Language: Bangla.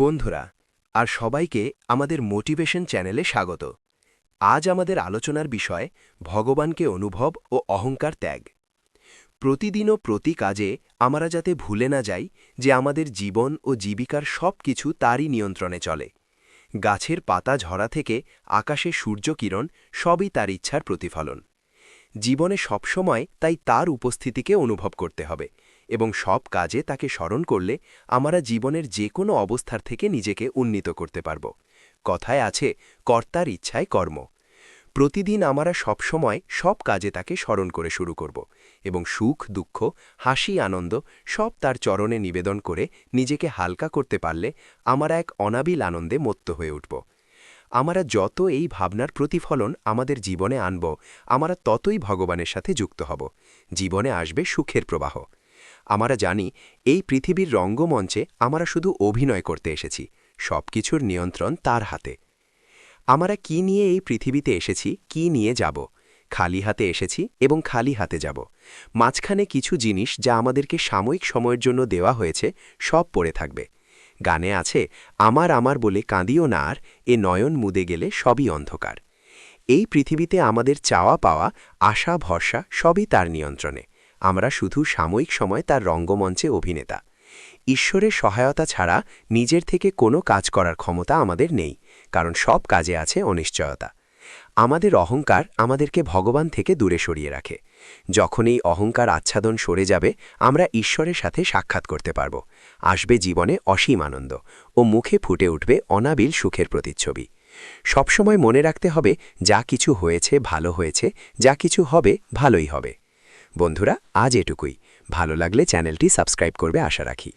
বন্ধুরা আর সবাইকে আমাদের মোটিভেশন চ্যানেলে স্বাগত। আজ আমাদের আলোচনার বিষয় ভগবানকে অনুভব ও অহংকার ত্যাগ। প্রতিদিন ও প্রতি কাজে আমরা যাতে ভুলে না যাই যে আমাদের জীবন ও জীবিকার সব কিছু তারই নিয়ন্ত্রণে চলে। গাছের পাতা ঝরা থেকে আকাশে সূর্যকিরণ সবই তার ইচ্ছার প্রতিফলন। জীবনে সবসময় তাই তার উপস্থিতিকে অনুভব করতে হবে এবং সব কাজে তাকে স্মরণ করলে আমরা জীবনের যে কোনো অবস্থার থেকে নিজেকে উন্নীত করতে পারব। কথায় আছে, কর্তার ইচ্ছায় কর্ম। প্রতিদিন আমরা সবসময় সব কাজে তাকে স্মরণ করে শুরু করব এবং সুখ দুঃখ হাসি আনন্দ সব তার চরণে নিবেদন করে নিজেকে হালকা করতে পারলে আমরা এক অনাবিল আনন্দে মত্ত হয়ে উঠব। আমরা যত এই ভাবনার প্রতিফলন আমাদের জীবনে আনব, আমরা ততই ভগবানের সাথে যুক্ত হব। জীবনে আসবে সুখের প্রবাহ। আমরা জানি এই পৃথিবীর রঙ্গমঞ্চে আমরা শুধু অভিনয় করতে এসেছি, সব কিছুর নিয়ন্ত্রণ তার হাতে। আমরা কি নিয়ে এই পৃথিবীতে এসেছি, কি নিয়ে যাব? খালি হাতে এসেছি এবং খালি হাতে যাব। মাঝখানে কিছু জিনিস যা আমাদেরকে সাময়িক সময়ের জন্য দেওয়া হয়েছে সব পড়ে থাকবে। গানে আছে, আমার আমার বলে কাঁদিও না আর, এ নয়ন মুদে গেলে সবই অন্ধকার। এই পৃথিবীতে আমাদের চাওয়া পাওয়া আশা ভরসা সবই তার নিয়ন্ত্রণে। আমরা শুধু সাময়িক সময় তার রঙ্গমঞ্চে অভিনেতা। ঈশ্বরের সহায়তা ছাড়া নিজের থেকে কোনো কাজ করার ক্ষমতা আমাদের নেই, কারণ সব কাজে আছে অনিশ্চয়তা। আমাদের অহংকার আমাদেরকে ভগবান থেকে দূরে সরিয়ে রাখে। যখন এই অহংকার আচ্ছাদন সরে যাবে, আমরা ঈশ্বরের সাথে সাক্ষাৎ করতে পারব। আসবে জীবনে অসীম আনন্দ ও মুখে ফুটে উঠবে অনাবিল সুখের প্রতিচ্ছবি। সবসময় মনে রাখতে হবে, যা কিছু হয়েছে ভালো হয়েছে, যা কিছু হবে ভালোই হবে। বন্ধুরা, আজ এটুকুই। ভালো লাগলে চ্যানেলটি সাবস্ক্রাইব করবে আশা রাখি।